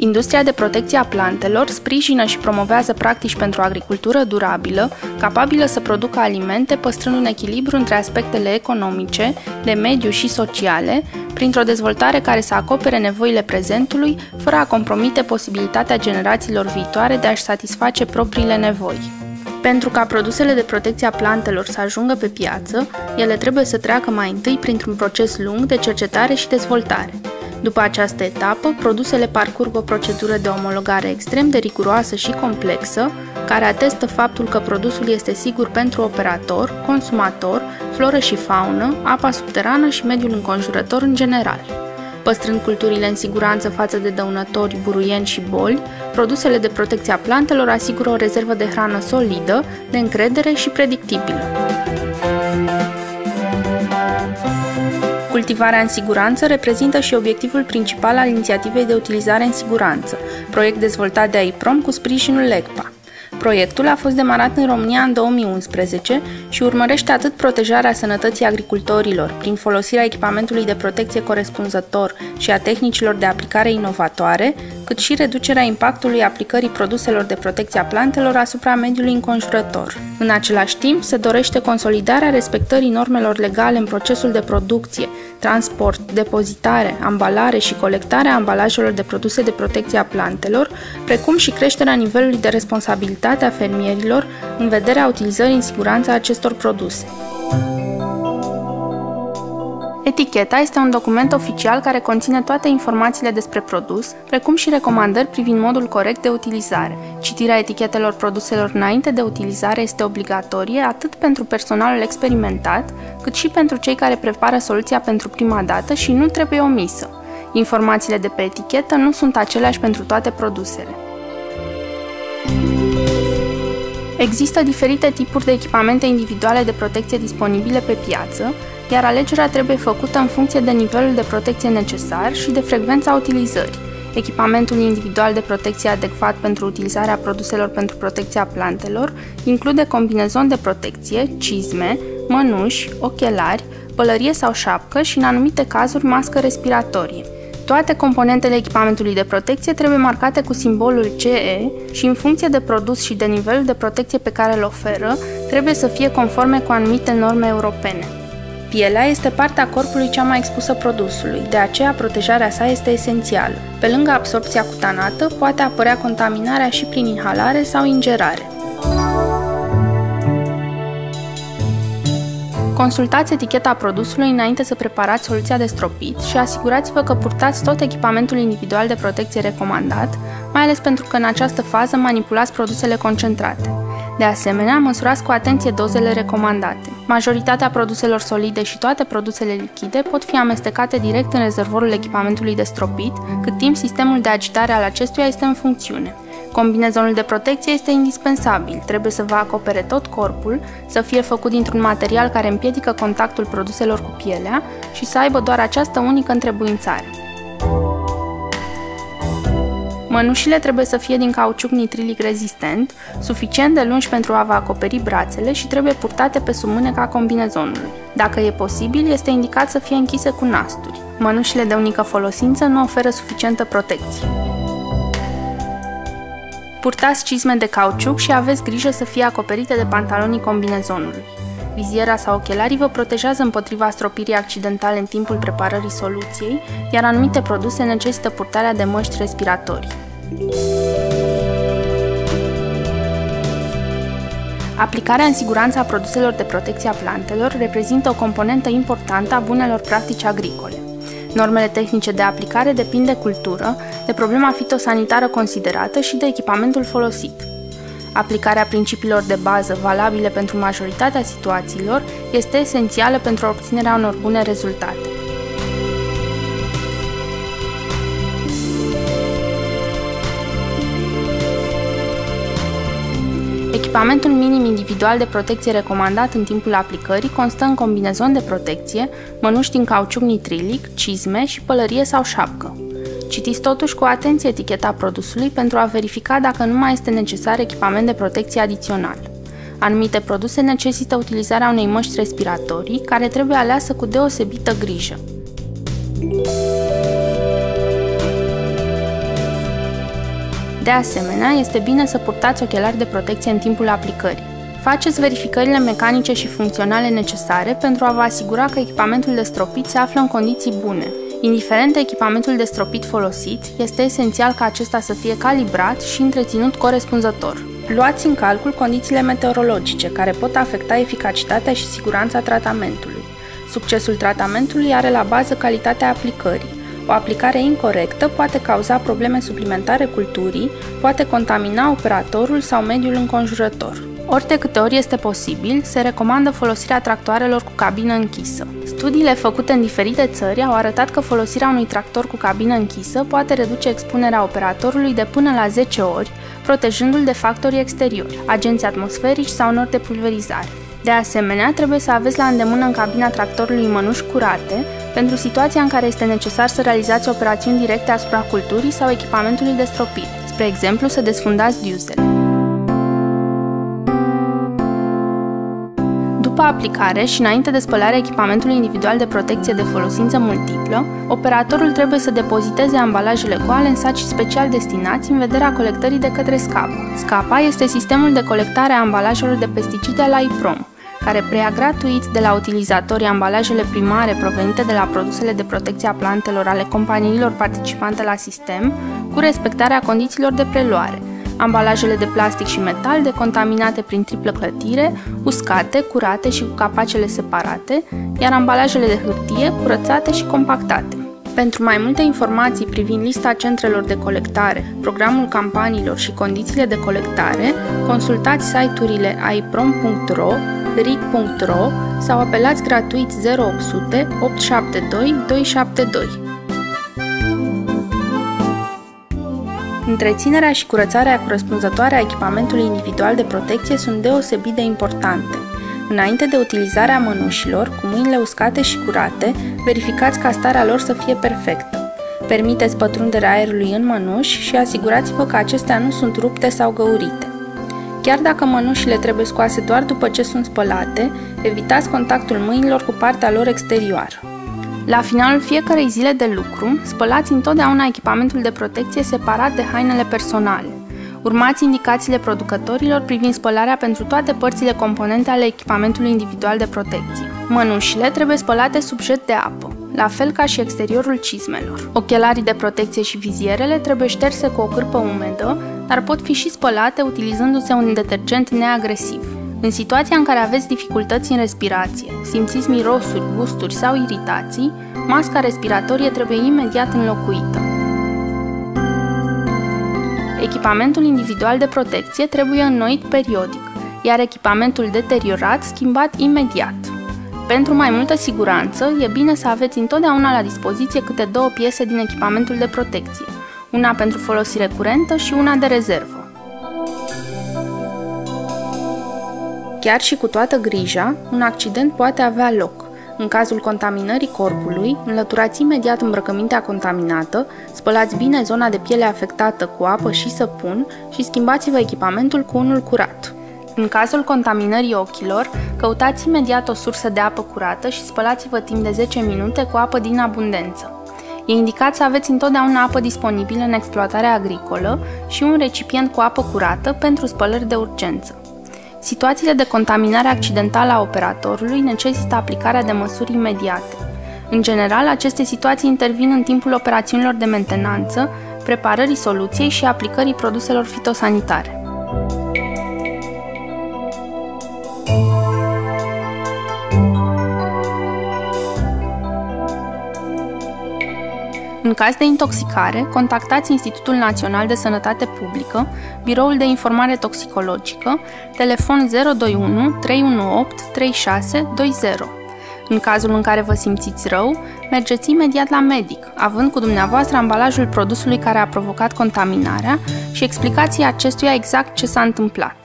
Industria de protecție a plantelor sprijină și promovează practici pentru agricultură durabilă, capabilă să producă alimente păstrând un echilibru între aspectele economice, de mediu și sociale, printr-o dezvoltare care să acopere nevoile prezentului, fără a compromite posibilitatea generațiilor viitoare de a-și satisface propriile nevoi. Pentru ca produsele de protecție a plantelor să ajungă pe piață, ele trebuie să treacă mai întâi printr-un proces lung de cercetare și dezvoltare. După această etapă, produsele parcurg o procedură de omologare extrem de riguroasă și complexă, care atestă faptul că produsul este sigur pentru operator, consumator, floră și faună, apa subterană și mediul înconjurător în general. Păstrând culturile în siguranță față de dăunători, buruieni și boli, produsele de protecție a plantelor asigură o rezervă de hrană solidă, de încredere și predictibilă. Cultivarea în siguranță reprezintă și obiectivul principal al inițiativei de utilizare în siguranță, proiect dezvoltat de AIPROM cu sprijinul LECPA. Proiectul a fost demarat în România în 2011 și urmărește atât protejarea sănătății agricultorilor prin folosirea echipamentului de protecție corespunzător și a tehnicilor de aplicare inovatoare, cât și reducerea impactului aplicării produselor de protecție a plantelor asupra mediului înconjurător. În același timp, se dorește consolidarea respectării normelor legale în procesul de producție, transport, depozitare, ambalare și colectare a ambalajelor de produse de protecție a plantelor, precum și creșterea nivelului de responsabilitate a fermierilor în vederea utilizării în siguranță a acestor produse. Eticheta este un document oficial care conține toate informațiile despre produs, precum și recomandări privind modul corect de utilizare. Citirea etichetelor produselor înainte de utilizare este obligatorie atât pentru personalul experimentat, cât și pentru cei care prepară soluția pentru prima dată și nu trebuie omisă. Informațiile de pe etichetă nu sunt aceleași pentru toate produsele. Există diferite tipuri de echipamente individuale de protecție disponibile pe piață, iar alegerea trebuie făcută în funcție de nivelul de protecție necesar și de frecvența utilizării. Echipamentul individual de protecție adecvat pentru utilizarea produselor pentru protecția plantelor include combinezon de protecție, cizme, mănuși, ochelari, pălărie sau șapcă și, în anumite cazuri, mască respiratorie. Toate componentele echipamentului de protecție trebuie marcate cu simbolul CE și, în funcție de produs și de nivelul de protecție pe care îl oferă, trebuie să fie conforme cu anumite norme europene. Pielea este partea corpului cea mai expusă produsului, de aceea protejarea sa este esențială. Pe lângă absorbția cutanată, poate apărea contaminarea și prin inhalare sau ingerare. Consultați eticheta produsului înainte să preparați soluția de stropit și asigurați-vă că purtați tot echipamentul individual de protecție recomandat, mai ales pentru că în această fază manipulați produsele concentrate. De asemenea, măsurați cu atenție dozele recomandate. Majoritatea produselor solide și toate produsele lichide pot fi amestecate direct în rezervorul echipamentului de stropit, cât timp sistemul de agitare al acestuia este în funcțiune. Combinezonul de protecție este indispensabil, trebuie să vă acopere tot corpul, să fie făcut dintr-un material care împiedică contactul produselor cu pielea și să aibă doar această unică întrebuințare. Mănușile trebuie să fie din cauciuc nitrilic rezistent, suficient de lungi pentru a vă acoperi brațele și trebuie purtate pe sub mâneca combinezonului. Dacă e posibil, este indicat să fie închise cu nasturi. Mănușile de unică folosință nu oferă suficientă protecție. Purtați cizme de cauciuc și aveți grijă să fie acoperite de pantalonii combinezonului. Viziera sau ochelarii vă protejează împotriva stropirii accidentale în timpul preparării soluției, iar anumite produse necesită purtarea de măști respiratorii. Aplicarea în siguranță a produselor de protecție a plantelor reprezintă o componentă importantă a bunelor practici agricole. Normele tehnice de aplicare depind de cultură, de problema fitosanitară considerată și de echipamentul folosit. Aplicarea principiilor de bază valabile pentru majoritatea situațiilor este esențială pentru obținerea unor bune rezultate. Echipamentul minim individual de protecție recomandat în timpul aplicării constă în combinezon de protecție, mănuși din cauciuc nitrilic, cizme și pălărie sau șapcă. Citiți totuși cu atenție eticheta produsului pentru a verifica dacă nu mai este necesar echipament de protecție adițional. Anumite produse necesită utilizarea unei măști respiratorii, care trebuie aleasă cu deosebită grijă. De asemenea, este bine să purtați ochelari de protecție în timpul aplicării. Faceți verificările mecanice și funcționale necesare pentru a vă asigura că echipamentul de stropit se află în condiții bune. Indiferent de echipamentul de stropit folosit, este esențial ca acesta să fie calibrat și întreținut corespunzător. Luați în calcul condițiile meteorologice, care pot afecta eficacitatea și siguranța tratamentului. Succesul tratamentului are la bază calitatea aplicării. O aplicare incorectă poate cauza probleme suplimentare culturii, poate contamina operatorul sau mediul înconjurător. Ori de câte ori este posibil, se recomandă folosirea tractoarelor cu cabină închisă. Studiile făcute în diferite țări au arătat că folosirea unui tractor cu cabină închisă poate reduce expunerea operatorului de până la 10 ori, protejându-l de factorii exteriori, agenți atmosferici sau nori de pulverizare. De asemenea, trebuie să aveți la îndemână în cabina tractorului mănuși curate, pentru situația în care este necesar să realizați operațiuni directe asupra culturii sau echipamentului de stropire, spre exemplu să desfundați diuzele. După aplicare și înainte de spălarea echipamentului individual de protecție de folosință multiplă, operatorul trebuie să depoziteze ambalajele goale în saci special destinați în vederea colectării de către SCAPA. SCAPA este sistemul de colectare a ambalajelor de pesticide al IPROM, care preia gratuit de la utilizatorii ambalajele primare provenite de la produsele de protecție a plantelor ale companiilor participante la sistem, cu respectarea condițiilor de preluare, ambalajele de plastic și metal decontaminate prin triplă clătire, uscate, curate și cu capacele separate, iar ambalajele de hârtie curățate și compactate. Pentru mai multe informații privind lista centrelor de colectare, programul campaniilor și condițiile de colectare, consultați site-urile iprom.ro, rig.ro sau apelați gratuit 0800 872 272. Întreținerea și curățarea corespunzătoare a echipamentului individual de protecție sunt deosebit de importante. Înainte de utilizarea mănușilor, cu mâinile uscate și curate, verificați ca starea lor să fie perfectă. Permiteți pătrunderea aerului în mănuși și asigurați-vă că acestea nu sunt rupte sau găurite. Chiar dacă mănușile trebuie scoase doar după ce sunt spălate, evitați contactul mâinilor cu partea lor exterioară. La finalul fiecărei zile de lucru, spălați întotdeauna echipamentul de protecție separat de hainele personale. Urmați indicațiile producătorilor privind spălarea pentru toate părțile componente ale echipamentului individual de protecție. Mănușile trebuie spălate sub jet de apă, la fel ca și exteriorul cizmelor. Ochelarii de protecție și vizierele trebuie șterse cu o cârpă umedă, dar pot fi și spălate utilizându-se un detergent neagresiv. În situația în care aveți dificultăți în respirație, simțiți mirosuri, gusturi sau iritații, masca respiratorie trebuie imediat înlocuită. Echipamentul individual de protecție trebuie înnoit periodic, iar echipamentul deteriorat schimbat imediat. Pentru mai multă siguranță, e bine să aveți întotdeauna la dispoziție câte 2 piese din echipamentul de protecție, una pentru folosire curentă și una de rezervă. Chiar și cu toată grija, un accident poate avea loc. În cazul contaminării corpului, înlăturați imediat îmbrăcămintea contaminată, spălați bine zona de piele afectată cu apă și săpun și schimbați-vă echipamentul cu unul curat. În cazul contaminării ochilor, căutați imediat o sursă de apă curată și spălați-vă timp de 10 minute cu apă din abundență. E indicat să aveți întotdeauna apă disponibilă în exploatarea agricolă și un recipient cu apă curată pentru spălări de urgență. Situațiile de contaminare accidentală a operatorului necesită aplicarea de măsuri imediate. În general, aceste situații intervin în timpul operațiunilor de mentenanță, preparării soluției și aplicării produselor fitosanitare. În caz de intoxicare, contactați Institutul Național de Sănătate Publică, Biroul de Informare Toxicologică, telefon 021 318 3620. În cazul în care vă simțiți rău, mergeți imediat la medic, având cu dumneavoastră ambalajul produsului care a provocat contaminarea și explicați acestuia exact ce s-a întâmplat.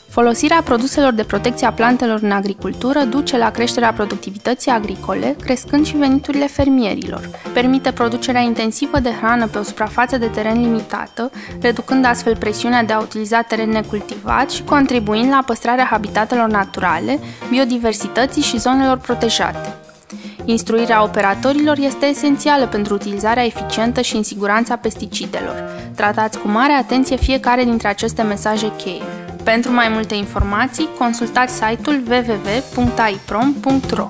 Folosirea produselor de protecție a plantelor în agricultură duce la creșterea productivității agricole, crescând și veniturile fermierilor. Permite producerea intensivă de hrană pe o suprafață de teren limitată, reducând astfel presiunea de a utiliza teren necultivat și contribuind la păstrarea habitatelor naturale, biodiversității și zonelor protejate. Instruirea operatorilor este esențială pentru utilizarea eficientă și în siguranță a pesticidelor. Tratați cu mare atenție fiecare dintre aceste mesaje cheie. Pentru mai multe informații, consultați site-ul www.aiprom.ro.